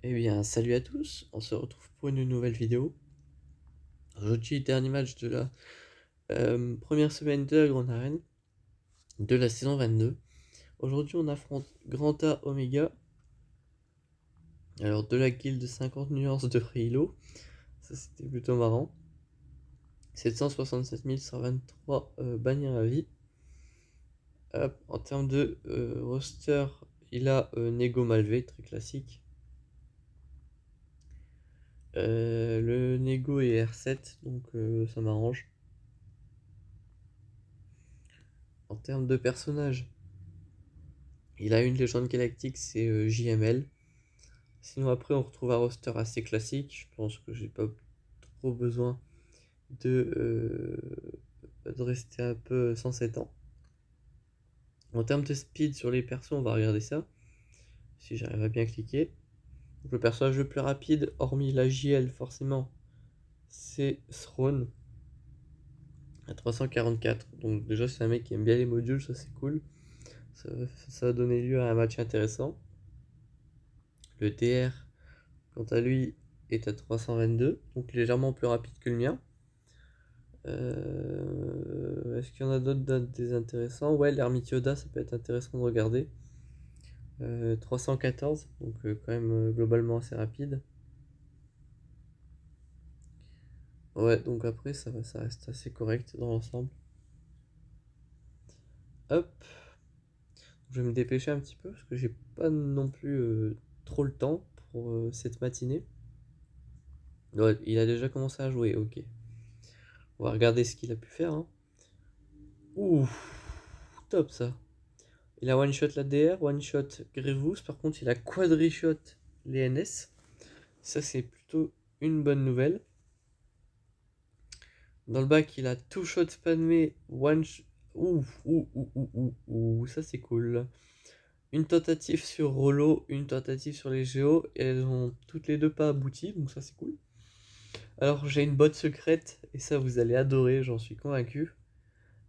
Eh bien, salut à tous, on se retrouve pour une nouvelle vidéo. Aujourd'hui, dernier match de la première semaine de la Grande Arène de la saison 22. Aujourd'hui, on affronte Granta Omega, alors de la guilde 50 nuances de Freilo. Ça, c'était plutôt marrant. 767 123 bannières à vie. Hop, en termes de roster, il a Nego Malvé, très classique. Le Nego est R7, donc ça m'arrange. En termes de personnages, il a une légende galactique, c'est JML. Sinon après on retrouve un roster assez classique. Je pense que j'ai pas trop besoin de rester un peu sans 7 ans. En termes de speed sur les persos, on va regarder ça. Si j'arrive à bien cliquer. Donc, le personnage le plus rapide, hormis la JL forcément, c'est Throne à 344. Donc déjà c'est un mec qui aime bien les modules, ça c'est cool. Ça va donner lieu à un match intéressant. Le TR, quant à lui, est à 322, donc légèrement plus rapide que le mien. Est-ce qu'il y en a d'autres des intéressants? Ouais, l'ermite Yoda, ça peut être intéressant de regarder. 314, donc quand même globalement assez rapide. Ouais, donc après ça reste assez correct dans l'ensemble. Hop, je vais me dépêcher un petit peu parce que j'ai pas non plus trop le temps pour cette matinée. Ouais, il a déjà commencé à jouer, ok. On va regarder ce qu'il a pu faire, hein. Ouh, top ça. Il a one-shot la DR, one-shot Grievous, par contre il a quadri-shot les NS. Ça c'est plutôt une bonne nouvelle. Dans le bac il a two-shot Padmé, ouh, ouh, ouh, ouh, ouh, ouh, ça c'est cool. Une tentative sur Rollo, une tentative sur les Géos, et elles ont toutes les deux pas abouti, donc ça c'est cool. Alors j'ai une botte secrète, et ça vous allez adorer, j'en suis convaincu.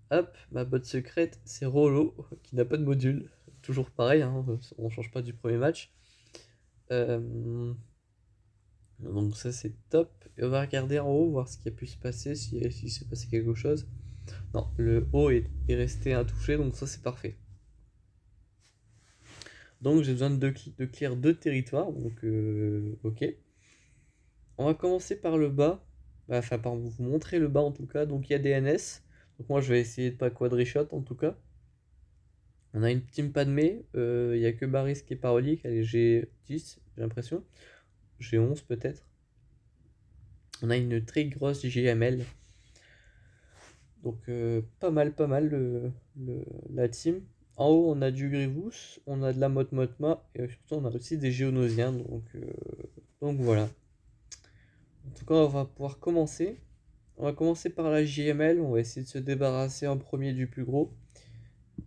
Hop, ma botte secrète, c'est Rollo, qui n'a pas de module. Toujours pareil, hein, on change pas du premier match. Donc ça c'est top. Et on va regarder en haut, voir ce qui a pu se passer, si s'est passé quelque chose. Non, le haut est resté intouché, donc ça c'est parfait. Donc j'ai besoin de clear 2 territoires, donc ok. On va commencer par le bas. Enfin, par vous montrer le bas en tout cas. Donc il y a des NS. Donc moi je vais essayer de pas quadri-shot en tout cas. On a une team Padmé, il n'y a que Baris qui est parolique, elle est G10 j'ai l'impression. G11 peut-être. On a une très grosse JML. Donc pas mal la team. En haut on a du Grievous, on a de la Motma et surtout on a aussi des Géonosiens. Donc voilà. En tout cas on va pouvoir commencer. On va commencer par la JML, on va essayer de se débarrasser en premier du plus gros.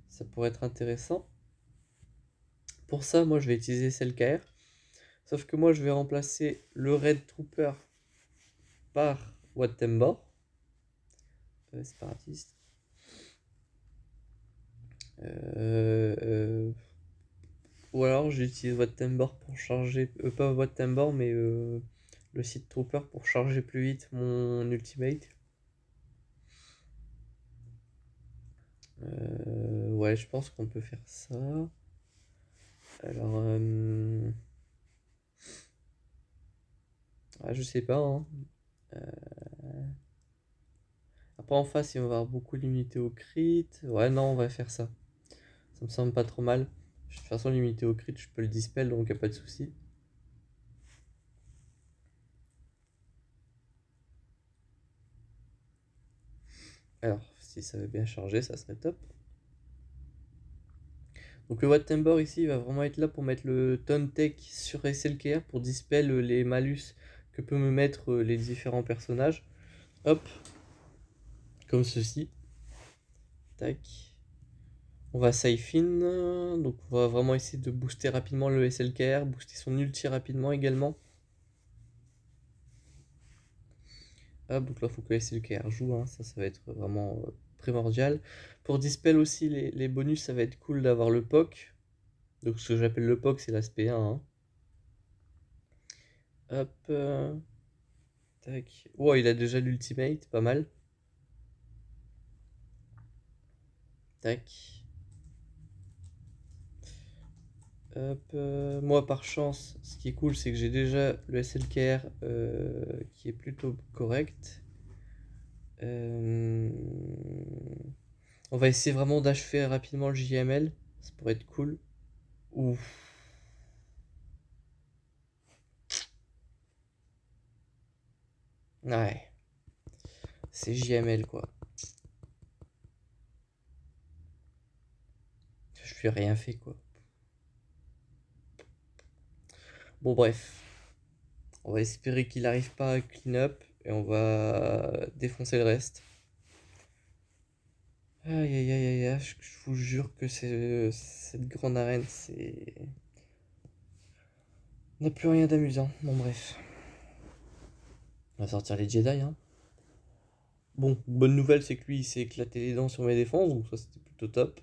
Ça pourrait être intéressant. Pour ça moi je vais utiliser Selkaer. Sauf que moi je vais remplacer le Red Trooper par Wattembor, séparatiste. Ou alors j'utilise Wattembor pour charger, pas Wattembor mais le Sith Trooper pour charger plus vite mon ultimate. Ouais, je pense qu'on peut faire ça. Alors, je sais pas, hein. Après en face, il va y avoir beaucoup d'unités au crit. Ouais, non, on va faire ça. Ça me semble pas trop mal. De toute façon, l'unité au crit, je peux le dispel, donc y a pas de souci. Alors, si ça veut bien charger, ça serait top. Donc le Wattembor ici, il va vraiment être là pour mettre le Tech sur SLKR pour dispel les malus que peut me mettre les différents personnages. Hop, comme ceci. Tac. On va Saifin, donc on va vraiment essayer de booster rapidement le SLKR, booster son ulti rapidement également. Hop, donc là il faut que le SLKR joue, hein, ça va être vraiment primordial. Pour dispel aussi les bonus, ça va être cool d'avoir le POC. Donc ce que j'appelle le POC, c'est l'aspect 1. Hein. Hop. Tac. Oh, il a déjà l'ultimate, pas mal. Tac. Hop. Moi, par chance, ce qui est cool, c'est que j'ai déjà le SLKR qui est plutôt correct. On va essayer vraiment d'achever rapidement le JML. Ça pourrait être cool. Ouf. Ouais. C'est JML quoi. Je lui ai rien fait quoi. Bon bref. On va espérer qu'il n'arrive pas à clean up. Et on va défoncer le reste. Aïe aïe aïe aïe aïe. Je vous jure que cette grande arène, c'est... On n'a plus rien d'amusant. Bon bref. On va sortir les Jedi hein. Bon, bonne nouvelle, c'est que lui, il s'est éclaté les dents sur mes défenses, donc ça, c'était plutôt top.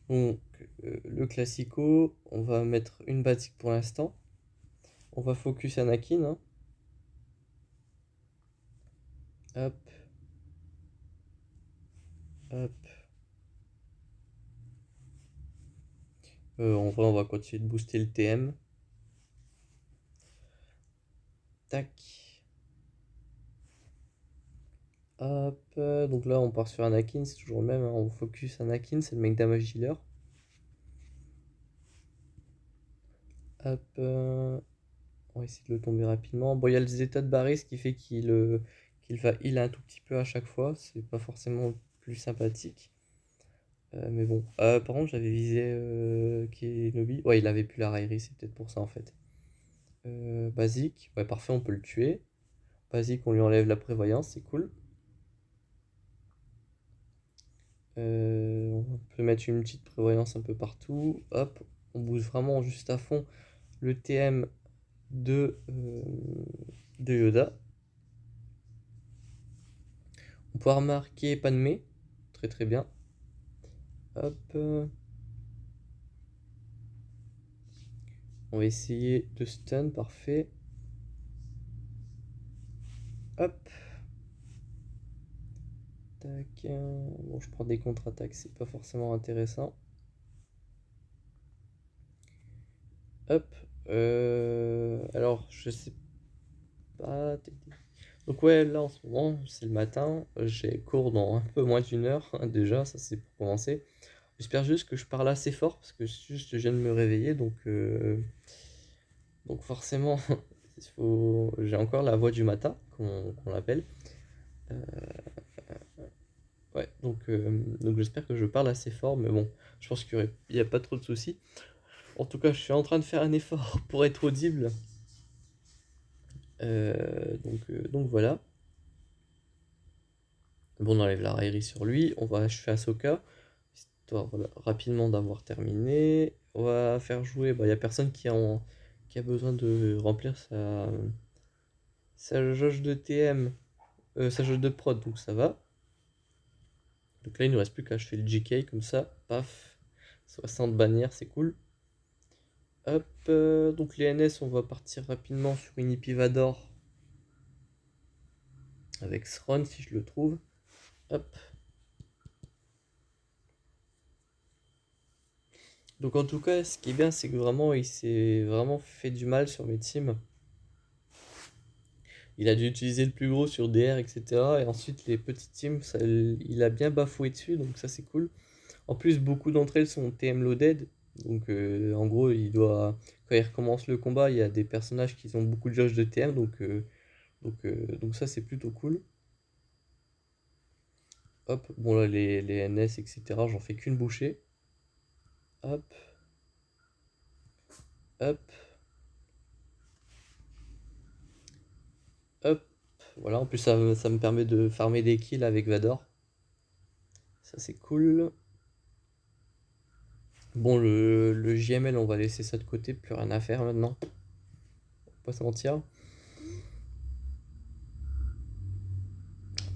Donc, le classico, on va mettre une basique pour l'instant. On va focus Anakin. Hein. Hop, hop. En vrai, on va continuer de booster le TM. Tac. Hop. Donc là, on part sur Anakin, c'est toujours le même. Hein. On focus Anakin, c'est le mec damage healer. Hop. On va essayer de le tomber rapidement. Bon, il y a le Zeta de Barris qui fait qu'il va heal un tout petit peu à chaque fois. C'est pas forcément le plus sympathique. Mais bon. Par contre, j'avais visé Kenobi. Ouais, il avait plus la raillerie, c'est peut-être pour ça en fait. Basique. Ouais, parfait, on peut le tuer. Basique, on lui enlève la prévoyance, c'est cool. On peut mettre une petite prévoyance un peu partout. Hop, on bouge vraiment juste à fond le TM de Yoda. On peut remarquer Padmé. Très très bien. Hop. On va essayer de stun, parfait. Hop. Tac. Bon, je prends des contre-attaques, c'est pas forcément intéressant. Hop. Alors, je sais pas. Donc ouais, là en ce moment, c'est le matin. J'ai cours dans un peu moins d'une heure. Déjà, ça c'est pour commencer. J'espère juste que je parle assez fort parce que juste je viens de me réveiller. Donc forcément, j'ai encore la voix du matin, qu'on l'appelle. Euh, ouais, donc j'espère que je parle assez fort. Mais bon, je pense qu'il n'y a pas trop de soucis. En tout cas, je suis en train de faire un effort pour être audible. Donc voilà. Bon, on enlève la raillerie sur lui. On va achever Ahsoka. Histoire voilà, rapidement d'avoir terminé. On va faire jouer. Il n'y a personne qui a besoin de remplir sa jauge de TM. Sa jauge de prod, donc ça va. Donc là, il ne nous reste plus qu'à achever le GK comme ça. Paf. 60 bannières, c'est cool. Hop. Donc les NS, on va partir rapidement sur une Ipivador. Avec Sron si je le trouve. Hop. Donc en tout cas, ce qui est bien, c'est que vraiment, il s'est vraiment fait du mal sur mes teams. Il a dû utiliser le plus gros sur DR, etc. Et ensuite, les petites teams, il a bien bafoué dessus, donc ça c'est cool. En plus, beaucoup d'entre elles sont TM loaded. Donc en gros, quand il recommence le combat, il y a des personnages qui ont beaucoup de jauge de TM, donc ça c'est plutôt cool. Hop, bon là les NS, etc. J'en fais qu'une bouchée. Hop. Hop. Hop. Voilà, en plus ça me permet de farmer des kills avec Vador. Ça c'est cool. Bon, le JML, on va laisser ça de côté, plus rien à faire maintenant. On va pas se mentir.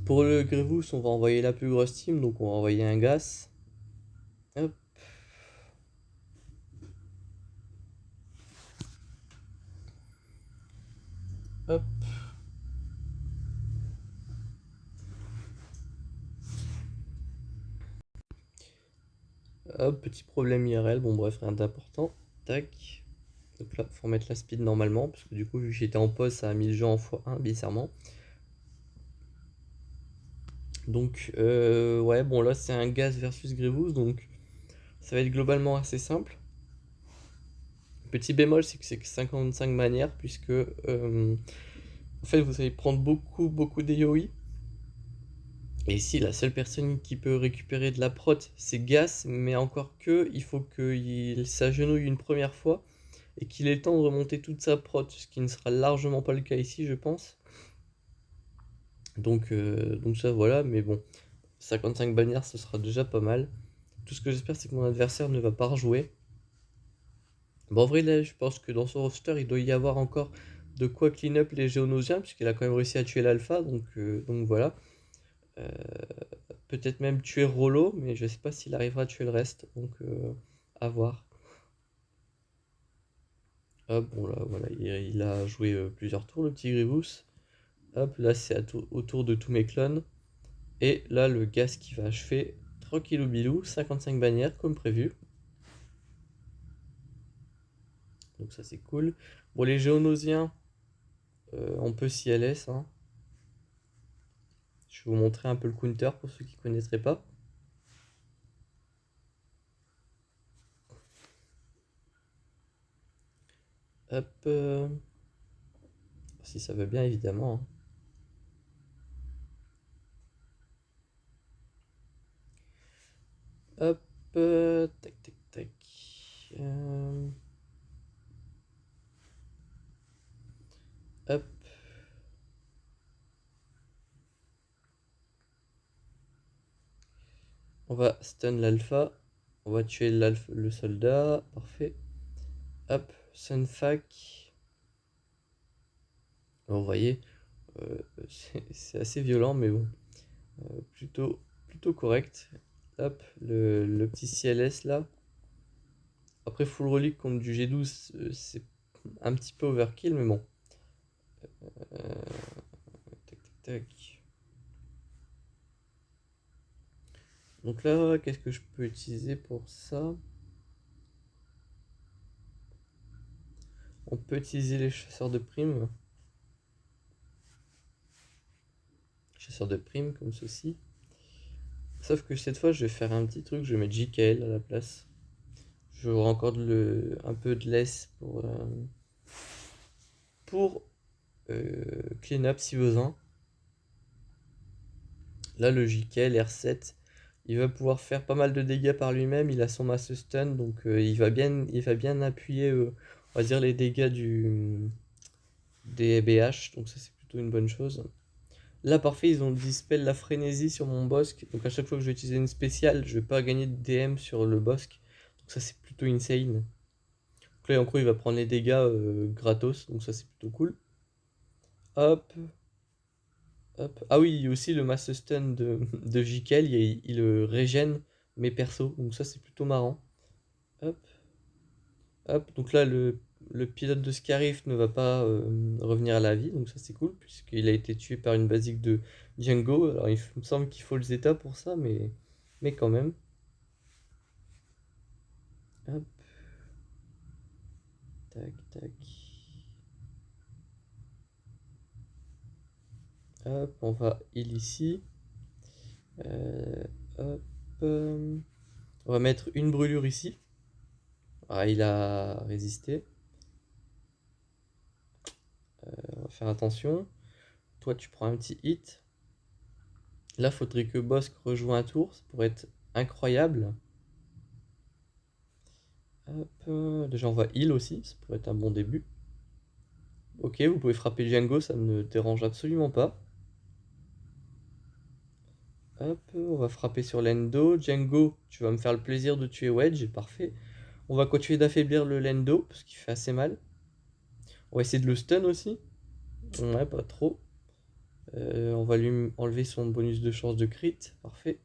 Pour le Grievous, on va envoyer la plus grosse team, donc on va envoyer un Gas. Hop. Hop. Hop, petit problème IRL, bon bref, rien d'important. Tac. Donc là, faut remettre la speed normalement, parce que du coup, vu que j'étais en pause, ça a mis le jeu en x1, bizarrement. Donc, ouais, bon là, c'est un Gaz versus Grievous, donc ça va être globalement assez simple. Petit bémol, c'est que c'est que 55 manières, puisque en fait, vous allez prendre beaucoup d'AOE. Et ici, la seule personne qui peut récupérer de la prot, c'est Gas, mais encore que, il faut qu'il s'agenouille une première fois et qu'il ait le temps de remonter toute sa prot, ce qui ne sera largement pas le cas ici, je pense. Donc ça, voilà, mais bon, 55 bannières, ce sera déjà pas mal. Tout ce que j'espère, c'est que mon adversaire ne va pas rejouer. Bon, en vrai, là, je pense que dans son roster, il doit y avoir encore de quoi clean up les Géonosiens, puisqu'il a quand même réussi à tuer l'alpha, donc voilà. Euh, Peut-être même tuer Rollo, mais je sais pas s'il arrivera à tuer le reste, donc à voir. Hop, bon là, voilà, il a joué plusieurs tours, le petit Grievous. Hop, là, c'est au tour de tous mes clones. Et là, le Gas qui va achever tranquillou bilou, 55 bannières comme prévu. Donc ça, c'est cool. Bon, les Géonosiens, on peut s'y LS, hein. Je vais vous montrer un peu le counter pour ceux qui ne connaîtraient pas. Hop. Si ça veut bien, évidemment, hein. Hop. Tac, tac, tac. Hop. On va stun l'alpha. On va tuer le soldat. Parfait. Hop. Sunfac. Vous voyez, c'est assez violent, mais bon. Plutôt correct. Hop. Le petit CLS là. Après, full relic contre du G12, c'est un petit peu overkill, mais bon. Tac, tac, tac. Donc là, qu'est-ce que je peux utiliser pour ça? On peut utiliser les chasseurs de primes. Chasseurs de primes comme ceci. Sauf que cette fois, je vais faire un petit truc, je vais mettre JKL à la place. J'aurai encore un peu de laisse pour clean up si besoin. Là, le JKL R7, il va pouvoir faire pas mal de dégâts par lui-même. Il a son mass stun, donc il va bien appuyer, on va dire, les dégâts des BH. Donc ça, c'est plutôt une bonne chose. Là, parfait, ils ont dispel la frénésie sur mon bosque. Donc à chaque fois que je vais utiliser une spéciale, je vais pas gagner de DM sur le bosque. Donc ça, c'est plutôt insane. Donc là, en gros, il va prendre les dégâts gratos. Donc ça, c'est plutôt cool. Hop. Hop. Ah oui, il y a aussi le mass stun de Jikel. Il régène mes persos. Donc ça, c'est plutôt marrant. Hop. Hop. Donc là, le pilote de Scarif ne va pas revenir à la vie. Donc ça, c'est cool. Puisqu'il a été tué par une basique de Django. Alors il me semble qu'il faut le Zeta pour ça. Mais quand même. Hop. Tac, tac. Hop, on va heal ici. Hop. On va mettre une brûlure ici. Ah, il a résisté. On va faire attention. Toi, tu prends un petit hit. Là, faudrait que Bosque rejoue un tour. Ça pourrait être incroyable. Hop. Déjà, on va heal aussi. Ça pourrait être un bon début. Ok, vous pouvez frapper Django. Ça ne me dérange absolument pas. Hop, on va frapper sur l'endo. Django, tu vas me faire le plaisir de tuer Wedge. Parfait. On va continuer d'affaiblir le Lendo, parce qu'il fait assez mal. On va essayer de le stun aussi. Ouais, pas trop. On va lui enlever son bonus de chance de crit. Parfait.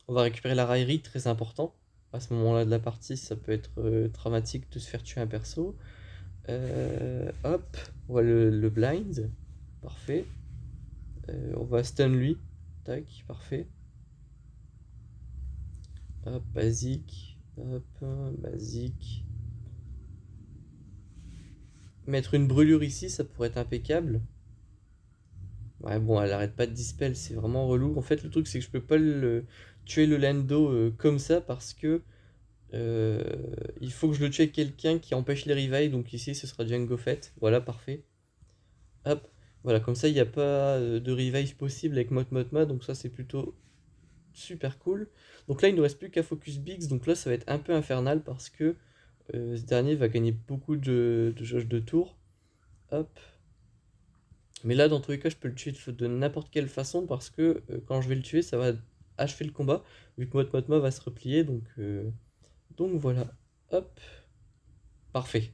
On va récupérer la raillerie, très important. À ce moment-là de la partie, ça peut être dramatique de se faire tuer un perso. Hop, on voit le blind. Parfait. On va stun lui. Tac, parfait. Hop, basique. Hop, basique. Mettre une brûlure ici, ça pourrait être impeccable. Ouais, bon, elle arrête pas de dispel, c'est vraiment relou. En fait, le truc, c'est que je peux pas tuer le Lando comme ça parce que euh, il faut que je le tue avec quelqu'un qui empêche les revives. Donc ici, ce sera Django Fett. Voilà, parfait. Hop, voilà, comme ça, il n'y a pas de revive possible avec Motma. Donc ça, c'est plutôt super cool. Donc là, il ne nous reste plus qu'à focus Biggs. Donc là, ça va être un peu infernal parce que ce dernier va gagner beaucoup de jauge de tour. Hop. Mais là, dans tous les cas, je peux le tuer de n'importe quelle façon parce que quand je vais le tuer, ça va achever le combat. Vu que Motma va se replier. Donc voilà. Hop. Parfait.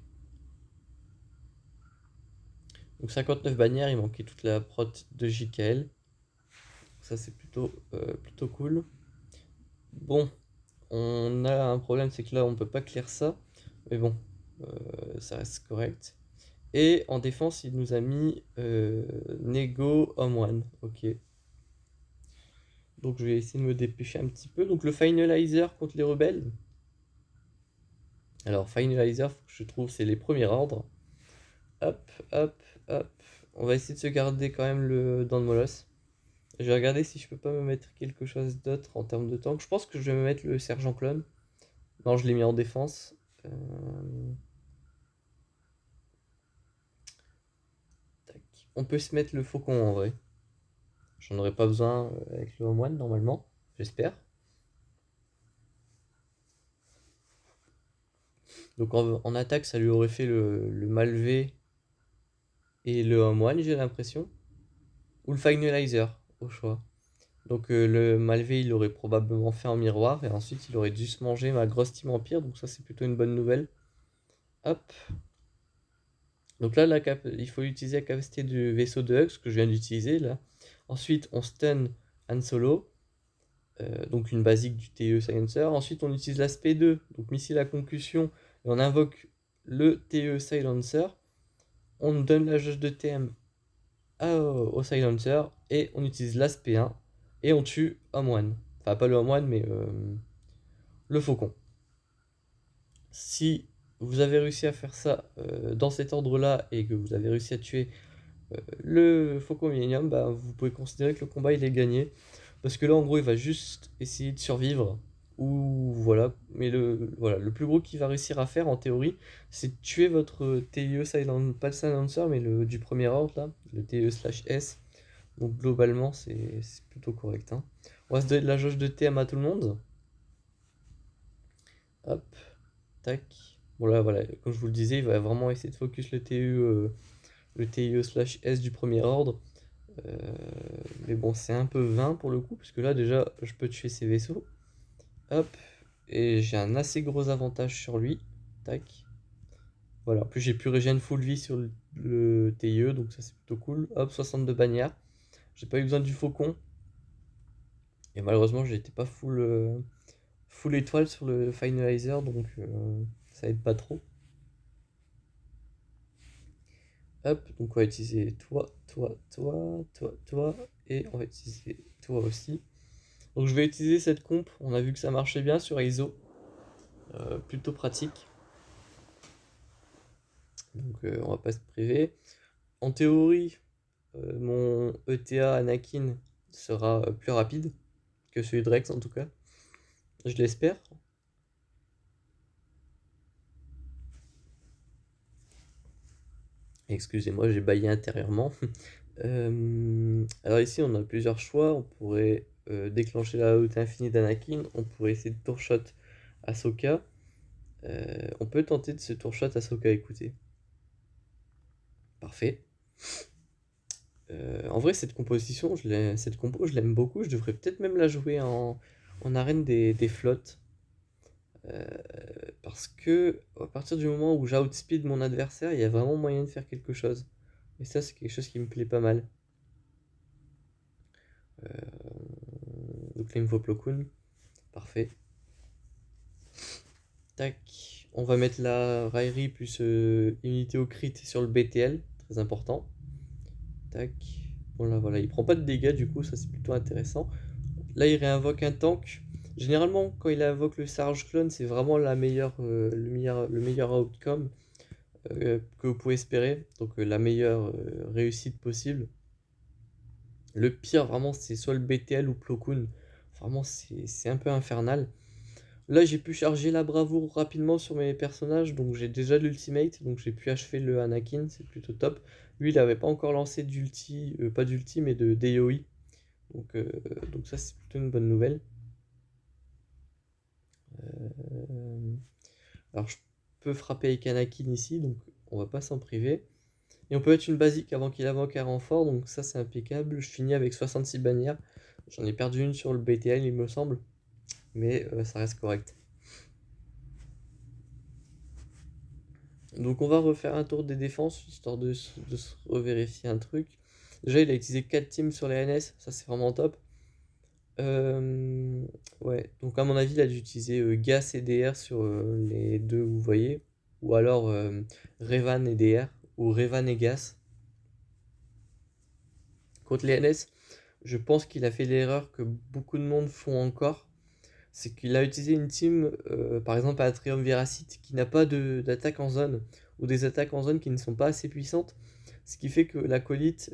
Donc 59 bannières, il manquait toute la prot de JKL. Ça, c'est plutôt cool. Bon, on a un problème, c'est que là, on peut pas clear ça. Mais bon, ça reste correct. Et en défense, il nous a mis Nego Home One. Ok. Donc je vais essayer de me dépêcher un petit peu. Donc le Finalizer contre les rebelles. Alors Finalizer, faut que je trouve, c'est les premiers ordres. Hop, hop, hop. On va essayer de se garder quand même le Don Molos. Je vais regarder si je peux pas me mettre quelque chose d'autre en termes de tank. Je pense que je vais me mettre le Sergent Clone. Non, je l'ai mis en défense. Euh, tac. On peut se mettre le Faucon en vrai. J'en aurais pas besoin avec le Home One normalement. J'espère. Donc en attaque, ça lui aurait fait le Malvé et le Home One, j'ai l'impression. Ou le Finalizer, au choix. Donc le Malvé, il l'aurait probablement fait en miroir. Et ensuite, il aurait dû se manger ma grosse team Empire. Donc ça, c'est plutôt une bonne nouvelle. Hop. Donc là, il faut utiliser la capacité du vaisseau de Hux que je viens d'utiliser là. Ensuite, on stun Han Solo. Donc une basique du TE Silencer. Ensuite, on utilise l'aspect 2, donc missile à concussion. Et on invoque le TE Silencer. On donne la jauge de TM au Silencer. Et on utilise l'aspect 1. Et on tue Home One. Enfin, pas le Home One, mais le Faucon. Si vous avez réussi à faire ça dans cet ordre-là et que vous avez réussi à tuer le Faucon Millennium, bah, vous pouvez considérer que le combat il est gagné. Parce que là, en gros, il va juste essayer de survivre. Ou voilà. Mais le plus gros qu'il va réussir à faire en théorie, c'est de tuer votre TIE Silent, pas le Silencer, mais le du premier ordre là, le TE/S. Donc globalement, c'est plutôt correct, hein. On va se donner de la jauge de TM à tout le monde. Hop, tac. Bon là, voilà, comme je vous le disais, il va vraiment essayer de focus le TIE/S du premier ordre. Euh, mais bon, c'est un peu vain pour le coup, parce que là déjà, je peux tuer ses vaisseaux. Hop, et j'ai un assez gros avantage sur lui. Tac. Voilà, en plus j'ai pu régénérer full vie sur le TIE, donc ça c'est plutôt cool. Hop, 62 bannières. J'ai pas eu besoin du faucon. Et malheureusement, j'étais pas full étoile sur le finalizer, donc ça aide pas trop. Hop, donc on va utiliser toi, et on va utiliser toi aussi. Donc je vais utiliser cette comp, on a vu que ça marchait bien sur ISO, plutôt pratique. Donc on va pas se priver. En théorie, mon ETA Anakin sera plus rapide que celui de Rex en tout cas. Je l'espère. Excusez-moi, j'ai baillé intérieurement. Alors ici, on a plusieurs choix. On pourrait déclencher la haute infinie d'Anakin. On pourrait essayer de tourshot Ahsoka. On peut tenter de se tourshot Ahsoka, écoutez. Parfait. En vrai, cette composition, cette compo, je l'aime beaucoup. Je devrais peut-être même la jouer en arène des flottes. Euh, Parce que à partir du moment où j'outspeed mon adversaire, il y a vraiment moyen de faire quelque chose. Et ça, c'est quelque chose qui me plaît pas mal. Donc là, il me faut Plo Koon. Parfait. Tac. On va mettre la raillerie plus immunité au crit sur le BTL, très important. Tac. Bon là voilà, il prend pas de dégâts du coup, ça c'est plutôt intéressant. Là il réinvoque un tank. Généralement quand il invoque le Sarge Clone, c'est vraiment le meilleur outcome que vous pouvez espérer. Donc la meilleure réussite possible. Le pire vraiment c'est soit le BTL ou Plo Koon. Vraiment c'est un peu infernal. Là, j'ai pu charger la bravoure rapidement sur mes personnages, donc j'ai déjà l'ultimate, donc j'ai pu achever le Anakin, c'est plutôt top. Lui, il n'avait pas encore lancé d'ulti, pas d'ulti, mais de d'AOE, donc ça, c'est plutôt une bonne nouvelle. Euh, Alors, je peux frapper avec Anakin ici, donc on va pas s'en priver. Et on peut mettre une basique avant qu'il invoque un renfort, donc ça, c'est impeccable. Je finis avec 66 bannières. J'en ai perdu une sur le BTL, il me semble, mais ça reste correct. Donc on va refaire un tour des défenses, histoire de se revérifier un truc. Déjà, il a utilisé 4 teams sur les NS, ça c'est vraiment top. Ouais, donc à mon avis, il a dû utiliser Gas et DR sur les deux, vous voyez. Ou alors Revan et DR, ou Revan et Gas. Contre les NS, je pense qu'il a fait l'erreur que beaucoup de monde font encore. C'est qu'il a utilisé une team, par exemple à Triumviracite, qui n'a pas d'attaque en zone, ou des attaques en zone qui ne sont pas assez puissantes. Ce qui fait que l'acolyte,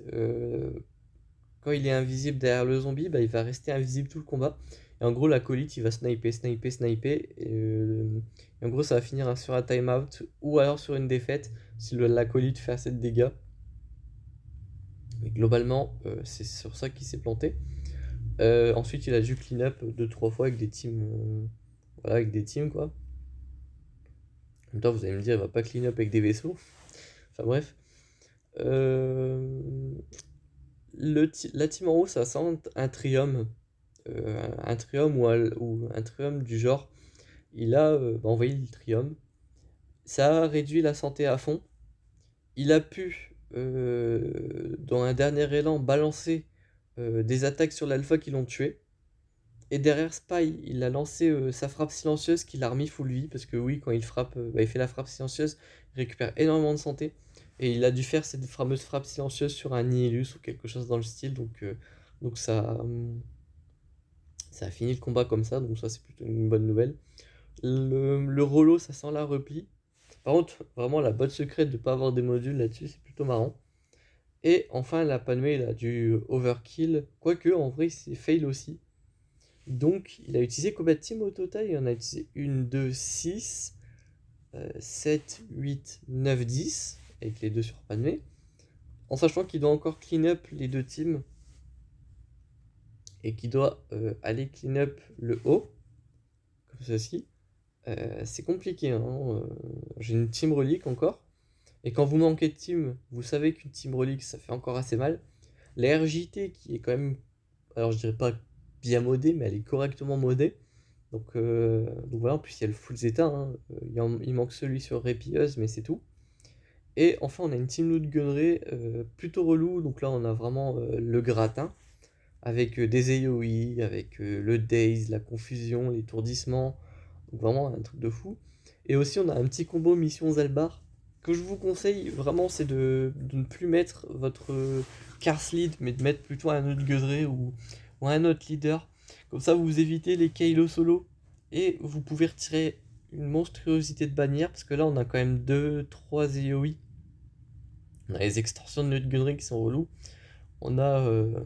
quand il est invisible derrière le zombie, bah, il va rester invisible tout le combat. Et en gros, l'acolyte, il va sniper, sniper, sniper. Et en gros, ça va finir sur un timeout, ou alors sur une défaite, si l'acolyte fait assez de dégâts. Mais globalement, c'est sur ça qu'il s'est planté. Ensuite, il a dû clean up 2-3 fois avec des teams. Voilà, avec des teams quoi. En même temps, vous allez me dire, il va pas clean up avec des vaisseaux. Enfin bref. Euh, la team en haut, ça sent un trium. Un trium ou un trium du genre. Il a envoyé le trium. Ça a réduit la santé à fond. Il a pu, dans un dernier élan, balancer des attaques sur l'alpha qui l'ont tué. Et derrière Spy, il a lancé sa frappe silencieuse qu'il a remis full vie. Parce que oui, quand il frappe, il fait la frappe silencieuse, il récupère énormément de santé. Et il a dû faire cette fameuse frappe silencieuse sur un Nihilus ou quelque chose dans le style. Donc ça a fini le combat comme ça. Donc ça, c'est plutôt une bonne nouvelle. Le Rollo, ça sent la repli. Par contre, vraiment, la botte secrète de ne pas avoir des modules là-dessus, c'est plutôt marrant. Et enfin, la Panway, il a du overkill. Quoique, en vrai, c'est fail aussi. Donc, il a utilisé combien de teams au total? Il en a utilisé 1, 2, 6, 7, 8, 9, 10, avec les deux sur Panway. En sachant qu'il doit encore clean up les deux teams. Et qu'il doit aller clean up le haut, comme ceci. C'est compliqué, hein. J'ai une team relique encore. Et quand vous manquez de team, vous savez qu'une team relique, ça fait encore assez mal. La RJT qui est quand même, alors je dirais pas bien modée, mais elle est correctement modée. Donc voilà, en plus il y a le full Zeta, hein. Il manque celui sur Répilleuse, mais c'est tout. Et enfin on a une team loot gunnery plutôt relou, donc là on a vraiment le gratin, avec des AOE, avec le daze, la confusion, l'étourdissement, donc vraiment un truc de fou. Et aussi on a un petit combo mission Zalbar, que je vous conseille vraiment, c'est de ne plus mettre votre Cars lead, mais de mettre plutôt un autre gunnery ou un autre leader. Comme ça vous évitez les Kylo solo, et vous pouvez retirer une monstruosité de bannière, parce que là on a quand même 2-3 AOE. On a les extorsions de notre gunnery qui sont relous. On a, euh,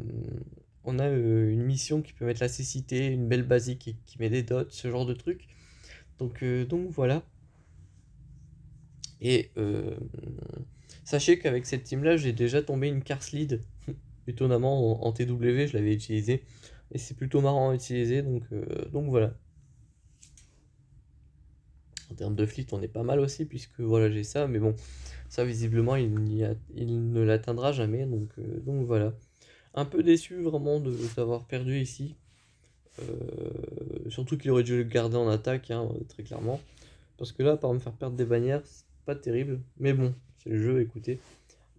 on a une mission qui peut mettre la cécité, une belle basique qui met des dots, ce genre de truc. Donc voilà. Et sachez qu'avec cette team-là, j'ai déjà tombé une Cars Lead. Étonnamment, en TW, je l'avais utilisé. Et c'est plutôt marrant à utiliser, donc voilà. En termes de fleet, on est pas mal aussi, puisque voilà, j'ai ça. Mais bon, ça, visiblement, il ne l'atteindra jamais. Donc voilà. Un peu déçu vraiment d'avoir perdu ici. Surtout qu'il aurait dû le garder en attaque, hein, très clairement. Parce que là, par me faire perdre des bannières, c'est pas terrible. Mais bon, c'est le jeu, écoutez.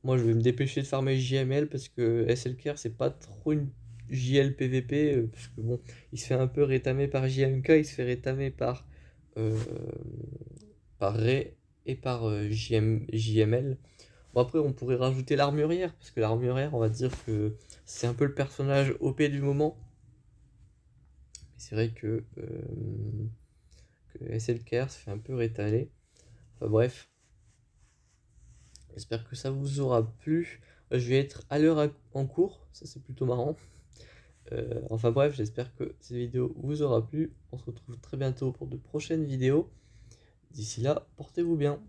Moi, je vais me dépêcher de farmer JML parce que SLKR, c'est pas trop une JL PVP. Parce que bon, il se fait un peu rétamer par JMK, il se fait rétamer par, euh, par Ray et par JML. Bon, après, on pourrait rajouter l'armurière, parce que l'armurière, on va dire que c'est un peu le personnage OP du moment. Mais c'est vrai que SLKR se fait un peu rétaler. Enfin bref, j'espère que ça vous aura plu. Je vais être à l'heure en cours, ça c'est plutôt marrant. Enfin bref, j'espère que cette vidéo vous aura plu. On se retrouve très bientôt pour de prochaines vidéos. D'ici là, portez-vous bien.